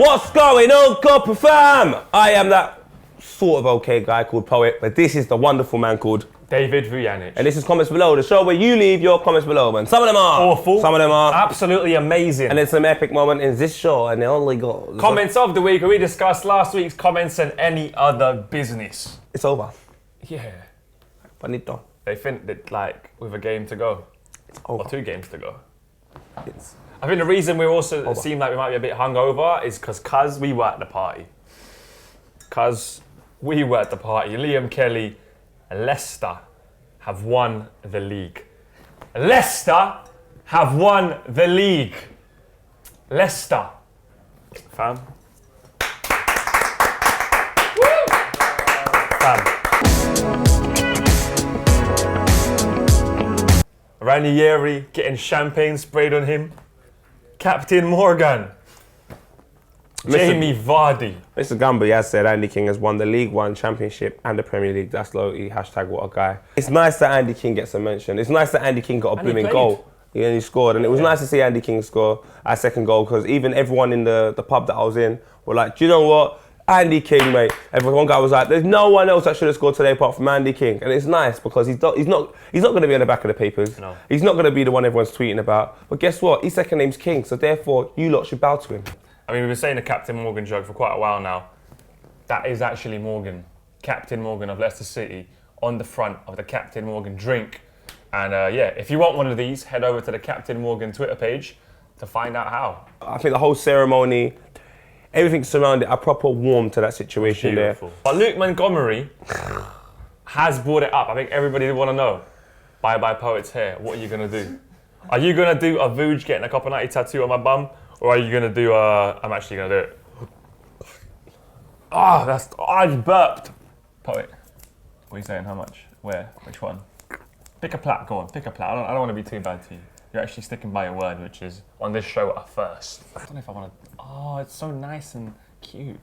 What's going on, Copper fam? I am that sort of okay guy called Poet, but this is the wonderful man called David Vujanic. And this is Comments Below, the show where you leave your comments below, man. Some of them are awful. Some of them are absolutely amazing. And there's some epic moment in this show, and they only got comments of the week where we discussed last week's comments and any other business. It's over. Yeah. Finito. They think that like with a game to go. It's over. Or 2 games to go. I think the reason we also seem like we might be a bit hungover is because we were at the party. Liam Kelly, Leicester have won the league. Leicester have won the league. Leicester. Fam. Woo! Fam. Ranieri getting champagne sprayed on him. Captain Morgan. Jamie Vardy. Mr. Gumby has said Andy King has won the League One Championship and the Premier League. That's low-key, hashtag what a guy. It's nice that Andy King gets a mention. It's nice that Andy King got a blooming goal. He scored, and it was nice to see Andy King score our second goal, because even everyone in the pub that I was in were like, do you know what? Andy King, mate. One guy was like, there's no one else that should have scored today apart from Andy King. And it's nice because he's not going to be on the back of the papers. No. He's not going to be the one everyone's tweeting about. But guess what? His second name's King, so therefore you lot should bow to him. I mean, we've been saying the Captain Morgan joke for quite a while now. That is actually Morgan, Captain Morgan of Leicester City, on the front of the Captain Morgan drink. And yeah, if you want one of these, head over to the Captain Morgan Twitter page to find out how. I think the whole ceremony, everything surrounding it, are proper warm to that situation there. But Luke Montgomery has brought it up. I think everybody want to know. Bye-bye Poet's hair. What are you going to do? Are you going to do a Vuj getting a Copper 90 tattoo on my bum? Or are you going to do I'm actually going to do it. I just burped. Poet, what are you saying? How much? Where? Which one? Pick a plat, go on, pick a plat. I don't want to be too bad to you. You're actually sticking by your word, which is on this show a first. I don't know if I want to. Oh, it's so nice and cute.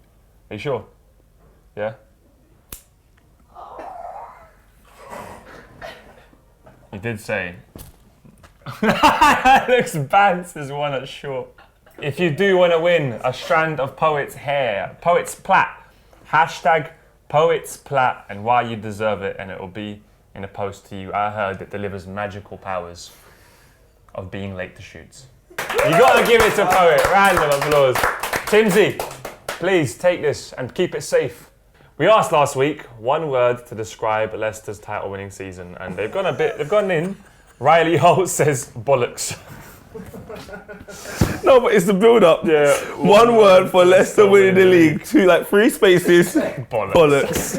Are you sure? Yeah? You did say. Looks bad, says one at short. If you do want to win a strand of Poet's hair, Poet's plat, hashtag Poet's plat and why you deserve it, and it will be in a post to you. I heard it delivers magical powers of being late to shoots. You gotta give it to Poet. Random applause. Timsy, please take this and keep it safe. We asked last week one word to describe Leicester's title-winning season, and they've gone in. Riley Holt says bollocks. No, but it's the build-up. Yeah. One word for Leicester winning the league. 3 spaces. Bollocks.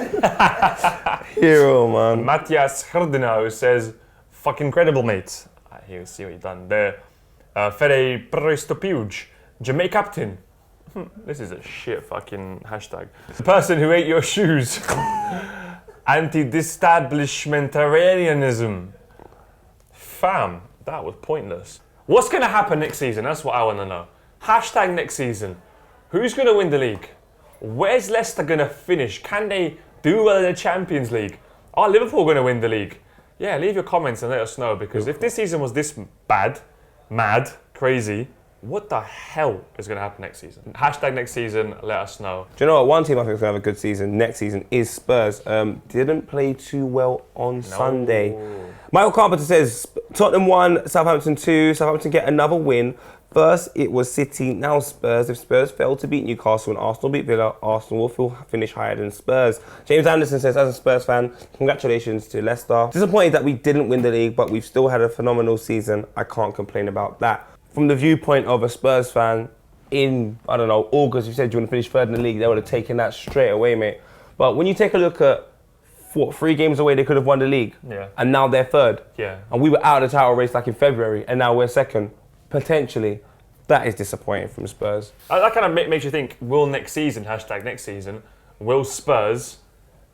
Hero, man. Matthias Hrdinau says, fucking incredible, mate. Here, see what you've done there. Fede Prestopiuj, Jamaica captain. This is a shit fucking hashtag. The person who ate your shoes. Anti-disestablishmentarianism. Fam, that was pointless. What's going to happen next season? That's what I want to know. Hashtag next season. Who's going to win the league? Where's Leicester going to finish? Can they do well in the Champions League? Are Liverpool going to win the league? Yeah, leave your comments and let us know, because if this season was this bad, mad, crazy, what the hell is going to happen next season? Hashtag next season, let us know. Do you know what? One team I think is going to have a good season next season is Spurs. Didn't play too well on Sunday. Michael Carpenter says, Tottenham 1, Southampton 2. Southampton get another win. First, it was City, now Spurs. If Spurs fail to beat Newcastle and Arsenal beat Villa, Arsenal will finish higher than Spurs. James Anderson says, as a Spurs fan, congratulations to Leicester. Disappointed that we didn't win the league, but we've still had a phenomenal season. I can't complain about that. From the viewpoint of a Spurs fan, in, I don't know, August, you said you want to finish third in the league, they would have taken that straight away, mate. But when you take a look at 3 games away, they could have won the league. Yeah. And now they're third. Yeah. And we were out of the title race like in February, and now we're second. Potentially. That is disappointing from Spurs. That kind of makes you think, will next season, hashtag next season, will Spurs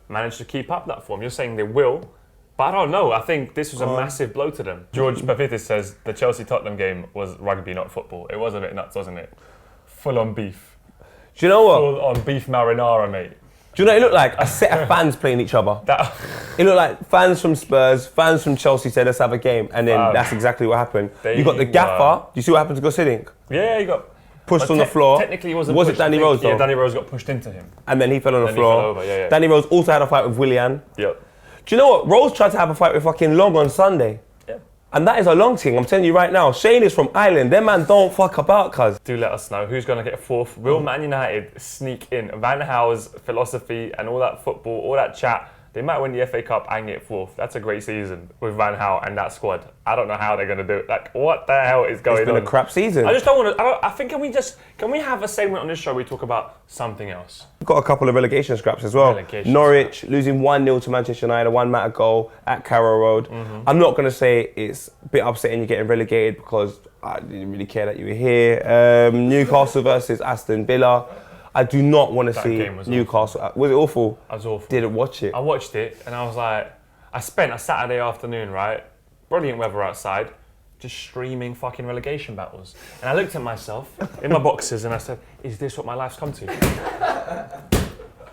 manage to keep up that form? You're saying they will, but I don't know. I think this was a massive blow to them. George Pavitis says the Chelsea-Tottenham game was rugby, not football. It was a bit nuts, wasn't it? Full on beef. Do you know what? Full on beef marinara, mate. Do you know what it looked like? A set of fans playing each other. It looked like fans from Spurs, fans from Chelsea said, let's have a game. And then that's exactly what happened. You got the gaffer. Do you see what happened to Gosidink? Yeah, you got pushed on the floor. Technically, he wasn't Was pushed, it Danny I think, Rose, though? Yeah, Danny Rose got pushed into him. And then he fell on the Then floor. he fell over, yeah. Danny Rose also had a fight with Willian. Yep. Do you know what? Rose tried to have a fight with fucking Long on Sunday. Yeah. And that is a long thing, I'm telling you right now. Shane is from Ireland. Them man don't fuck about, cuz. Do let us know who's going to get fourth. Will Man United sneak in? Van Gaal's philosophy and all that football, all that chat, they might win the FA Cup and get fourth. That's a great season with Van Gaal and that squad. I don't know how they're going to do it. Like, what the hell is going on? It's been a crap season. I just don't want to. I think can we have a segment on this show where we talk about something else? We've got a couple of relegation scraps as well. Norwich losing 1-0 to Manchester United, 1 Matter goal at Carrow Road. I'm not going to say it's a bit upsetting you're getting relegated because I didn't really care that you were here. Newcastle versus Aston Villa. I do not want to see Newcastle. Awful. Was it awful? I was awful. Didn't watch it. I watched it and I was like, I spent a Saturday afternoon, right? Brilliant weather outside, just streaming fucking relegation battles. And I looked at myself in my boxes and I said, is this what my life's come to?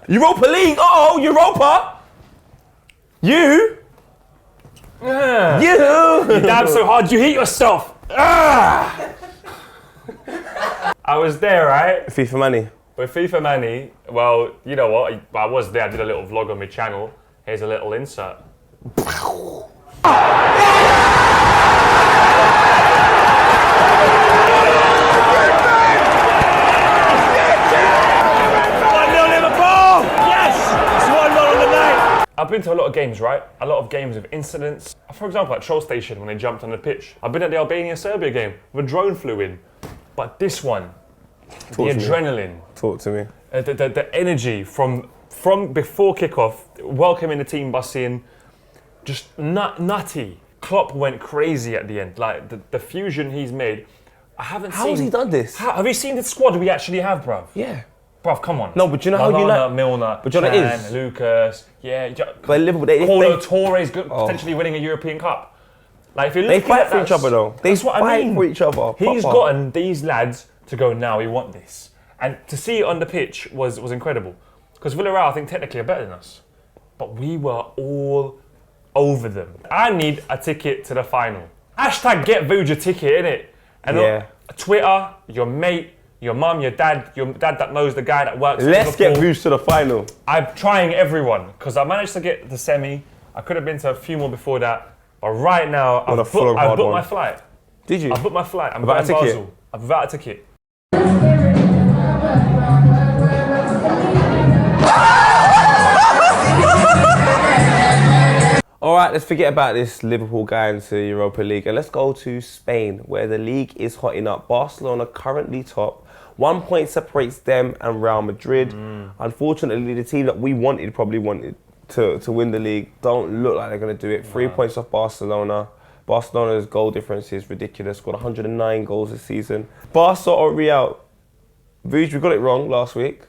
Europa League! Oh, Europa! You! You damn so hard you hit yourself! I was there, right? FIFA money. With FIFA Money, well, you know what? I was there. I did a little vlog on my channel. Here's a little insert. I've been to a lot of games, right? A lot of games with incidents. For example, at Troll Station when they jumped on the pitch. I've been at the Albania-Serbia game where a drone flew in. But this one, the adrenaline. Talk to me. The energy from before kickoff, welcoming the team bus in, just nutty. Klopp went crazy at the end. Like the fusion he's made. I haven't seen. How has he done this? Have you seen the squad we actually have, bruv? Yeah. Bruv, come on. No, but you know how you like Milner, but you know what it is? Lucas, yeah. But Liverpool, Paulo Torres potentially winning a European Cup. Like if you look they fight for each other though. They fight for each other. He's gotten these lads to go, now we want this. And to see it on the pitch was incredible. Because Villarreal, I think, technically are better than us. But we were all over them. I need a ticket to the final. Hashtag get Vuj a ticket, innit? And Twitter, your mate, your mum, your dad that knows the guy that works at Let's Liverpool. get Vuj to the final. I'm trying everyone, because I managed to get the semi. I could have been to a few more before that. But right now, I've booked my flight. Did you? I've booked my flight. I'm without going a to ticket? Basel. I'm without a ticket. All right, let's forget about this Liverpool guy into the Europa League and let's go to Spain, where the league is hotting up. Barcelona currently top. 1 point separates them and Real Madrid. Unfortunately, the team that we probably wanted to win the league don't look like they're going to do it. 3 points off Barcelona. Barcelona's goal difference is ridiculous. Scored 109 goals this season. Barca or Real? Vuj, we got it wrong last week.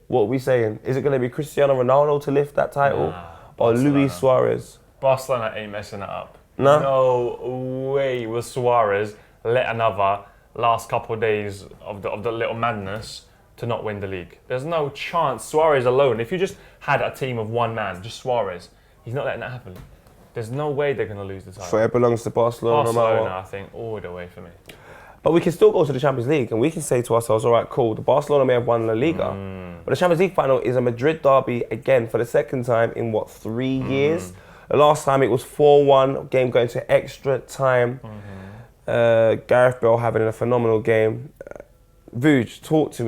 What are we saying? Is it going to be Cristiano Ronaldo to lift that title? Or Luis Suarez? Barcelona ain't messing it up. No? No way will Suarez let another last couple of days of the little madness to not win the league. There's no chance. Suarez alone, if you just had a team of one man, just Suarez, he's not letting that happen. There's no way they're going to lose the title. So it belongs to Barcelona. Barcelona, I think, all the way for me. But we can still go to the Champions League and we can say to ourselves, all right, cool, the Barcelona may have won La Liga, but the Champions League final is a Madrid derby again for the second time in, 3 years? The last time it was 4-1, game going to extra time. Gareth Bale having a phenomenal game. Vuj, talk to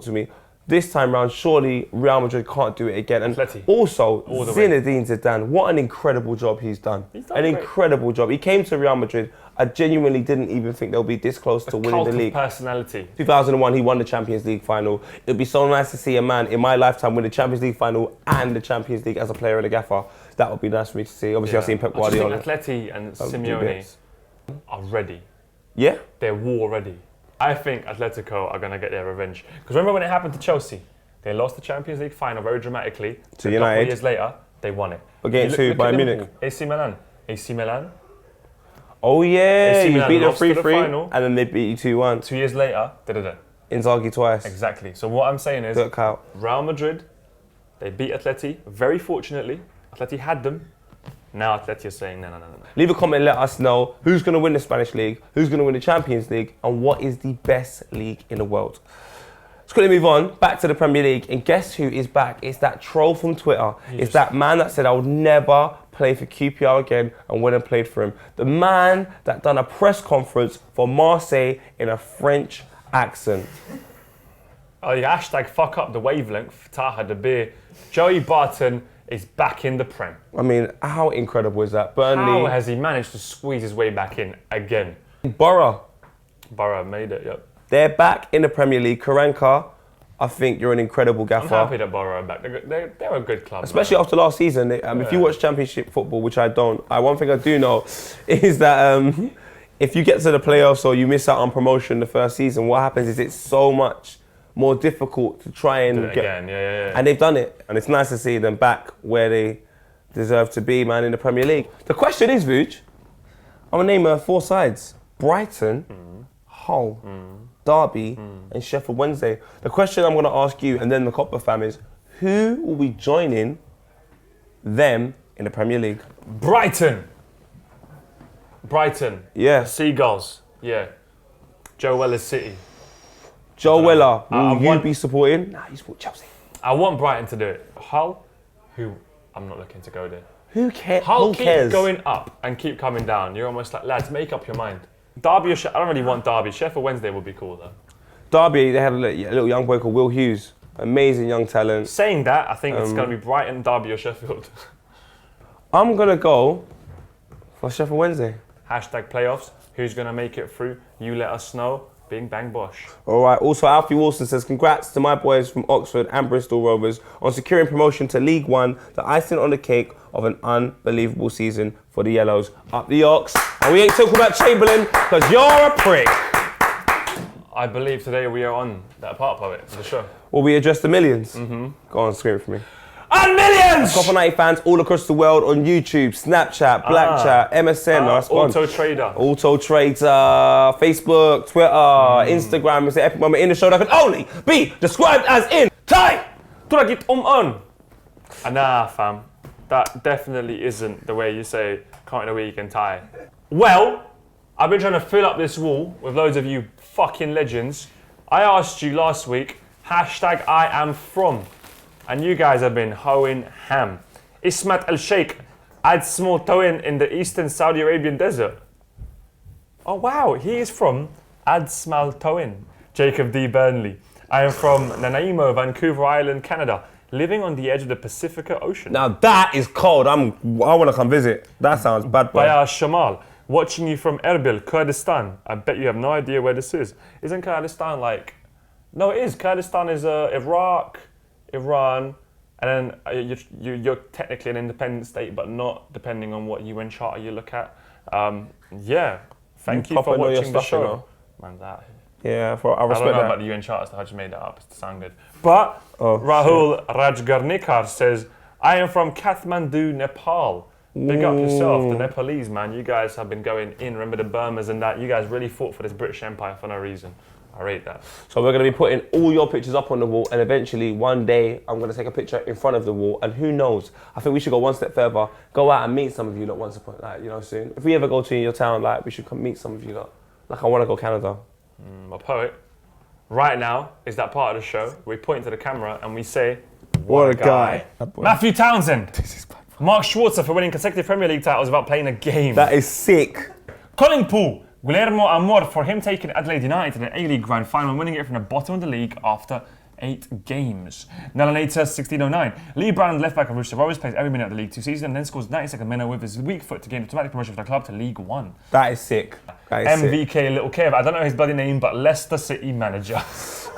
me. This time round, surely Real Madrid can't do it again. And also, Zinedine Zidane, what an incredible job he's done. Incredible job. He came to Real Madrid. I genuinely didn't even think they'll be this close to winning the league. Personality. 2001, he won the Champions League final. It'd be so nice to see a man in my lifetime win the Champions League final and the Champions League as a player and a gaffer. That would be nice for me to see. Obviously, I've seen Pep Guardiola. I just think Atleti and Simeone are ready. Yeah? They're war ready. I think Atletico are going to get their revenge. Because remember when it happened to Chelsea? They lost the Champions League final very dramatically. To United. A couple of years later, they won it. Against who? Bayern Munich? AC Milan. AC Milan. Oh yeah, AC you Milan beat them lost to the 3-3 final. and then they beat you 2-1. 2 years later, Inzaghi twice. Exactly. So what I'm saying is, Look out. Real Madrid, they beat Atleti, very fortunately. Atleti had them. Now Atleti's saying no. Leave a comment, let us know who's going to win the Spanish League, who's going to win the Champions League, and what is the best league in the world. Let's quickly move on, back to the Premier League, and guess who is back? It's that troll from Twitter. It's that man that said I would never play for QPR again and went and played for him. The man that done a press conference for Marseille in a French accent. Oh, you hashtag fuck up the wavelength, Taha the beer. Joey Barton is back in the Prem. I mean, how incredible is that? Burnley. How has he managed to squeeze his way back in again? Borough made it, yep. They're back in the Premier League. Karanka, I think you're an incredible gaffer. I'm happy that Borough are back. They're a good club. Especially after last season. If you watch Championship football, which I don't, one thing I do know is that if you get to the playoffs or you miss out on promotion the first season, what happens is it's so much more difficult to try and do it again. Yeah. And they've done it. And it's nice to see them back where they deserve to be, man, in the Premier League. The question is, Vuj, I'm going to name 4 sides. Brighton, Hull, Derby, and Sheffield Wednesday. The question I'm going to ask you, and then the Copper fam, is who will be joining them in the Premier League? Brighton. Yeah. Seagulls. Yeah. Joe Weller's City. Joe Weller, will you be supporting? Nah, you support Chelsea. I want Brighton to do it. Hull, who I'm not looking to go there. Who cares? Hull keep going up and keep coming down. You're almost like, lads, make up your mind. Derby or I don't really want Derby. Sheffield Wednesday would be cool though. Derby, they had a little young boy called Will Hughes. Amazing young talent. Saying that, I think it's going to be Brighton, Derby or Sheffield. I'm going to go for Sheffield Wednesday. Hashtag playoffs. Who's going to make it through? You let us know. Bing, bang, bosh. All right. Also, Alfie Wilson says, congrats to my boys from Oxford and Bristol Rovers on securing promotion to League One, the icing on the cake of an unbelievable season for the Yellows. Up the Ox. And we ain't talking about Chamberlain because you're a prick. I believe today we are on that part of it, for sure. Will we address the millions? Go on, scream it for me. And millions! Copper 90 fans all across the world on YouTube, Snapchat, Blackchat, MSN, Auto Trader, Facebook, Twitter, Instagram. It's the epic moment in the show that can only be described as in Thai. Nah, fam. That definitely isn't the way you say can't in a week in Thai. Well, I've been trying to fill up this wall with loads of you fucking legends. I asked you last week, hashtag I am from. And you guys have been hoeing ham. Ismat al-Sheikh adds small towing in the eastern Saudi Arabian desert. Oh wow, he is from Adsmal Towin. Jacob D. Burnley. I am from Nanaimo, Vancouver Island, Canada, living on the edge of the Pacific Ocean. Now that is cold. I want to come visit. That sounds bad. Bayar Shamal, watching you from Erbil, Kurdistan. I bet you have no idea where this is. Isn't Kurdistan like... No, it is. Kurdistan is Iraq, Iran, and then you're technically an independent state, but not depending on what UN Charter you look at. Yeah, thank you for watching the show. Man, that. Yeah, I respect that. I don't know about the UN Charter stuff, I just made that up to sound good. But Rahul Rajgarnikar says, I am from Kathmandu, Nepal. Big up yourself, the Nepalese, man. You guys have been going in. Remember the Burmas and that? You guys really fought for this British Empire for no reason. I rate that. So we're going to be putting all your pictures up on the wall, and eventually one day I'm going to take a picture in front of the wall, and who knows, I think we should go one step further, go out and meet some of you lot once upon, soon. If we ever go to your town, we should come meet some of you lot. I want to go Canada. My poet, right now is that part of the show where we point to the camera and we say, what a guy. Matthew Townsend. Mark Schwarzer for winning consecutive Premier League titles without playing a game. That is sick. Colin Poole. Guillermo Amor for him taking Adelaide United to the A-League Grand Final and winning it from the bottom of the league after 8 games. Nelanator 1609. Lee Brown, left back of Rooster Rovers, plays every minute of the League 2 season and then scores 92nd minute with his weak foot to gain automatic promotion for the club to League 1. That is sick. MVK Little Kev. I don't know his bloody name, but Leicester City manager.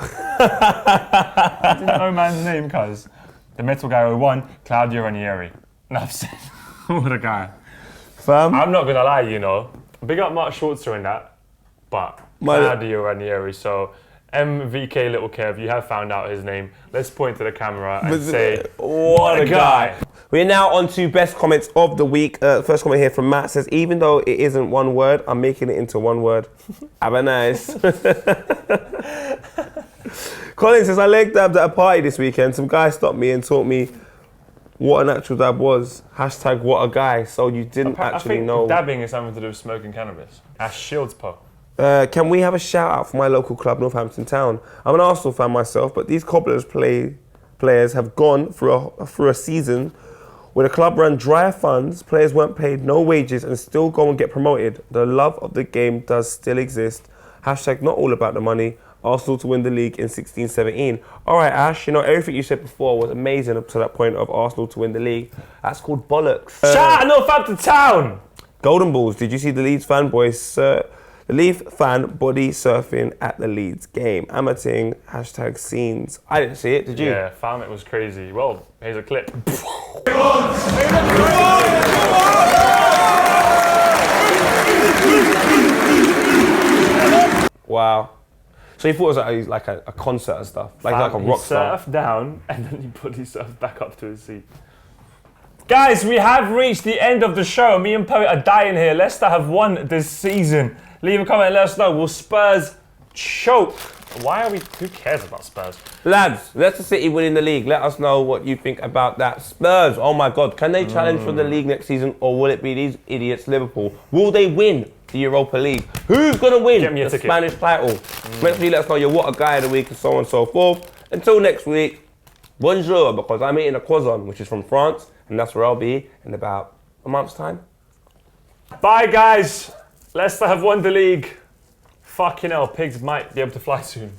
I didn't know man's name, cuz. The metal guy 01, Claudio Ranieri. Enough said. What a guy. Fam. I'm not going to lie, Big up Mark Schwarzer in that, but Claudio Ranieri. So MVK Little Kev, you have found out his name. Let's point to the camera and say, what a guy. We're now on to best comments of the week. First comment here from Matt says, even though it isn't one word, I'm making it into one word. Have a nice. Colin says, I leg dabbed at a party this weekend. Some guy stopped me and taught me what an actual dab was. Hashtag what a guy. So you didn't I actually think know. dabbing is something to do with smoking cannabis. Ash Shields, po. Can we have a shout out for my local club, Northampton Town? I'm an Arsenal fan myself, but these Cobblers players have gone through a season where the club ran dry funds, players weren't paid no wages and still go and get promoted. The love of the game does still exist. Hashtag not all about the money. Arsenal to win the league in 16-17. All right, Ash, you know, everything you said before was amazing up to that point of Arsenal to win the league. That's called bollocks. Shout out Northampton Town! Golden Balls, did you see the Leeds fanboys? The Leeds fan body surfing at the Leeds game. Amating, hashtag scenes. I didn't see it, did you? Yeah, fam, it was crazy. Well, here's a clip. Wow. So you thought it was like a concert and stuff? Like a rock star? He surfed down and then he put his surf back up to his seat. Guys, we have reached the end of the show. Me and Poet are dying here. Leicester have won this season. Leave a comment and let us know. Will Spurs choke? Why are we... Who cares about Spurs? Lads, Leicester City winning the league. Let us know what you think about that. Spurs, oh my God. Can they challenge for the league next season or will it be these idiots Liverpool? Will they win the Europa League? Who's going to win the Spanish title? Make sure you let us know your what a guy of the week and so on and so forth. Until next week, bonjour, because I'm eating a croissant, which is from France, and that's where I'll be in about a month's time. Bye, guys. Leicester have won the league. Fucking hell, pigs might be able to fly soon.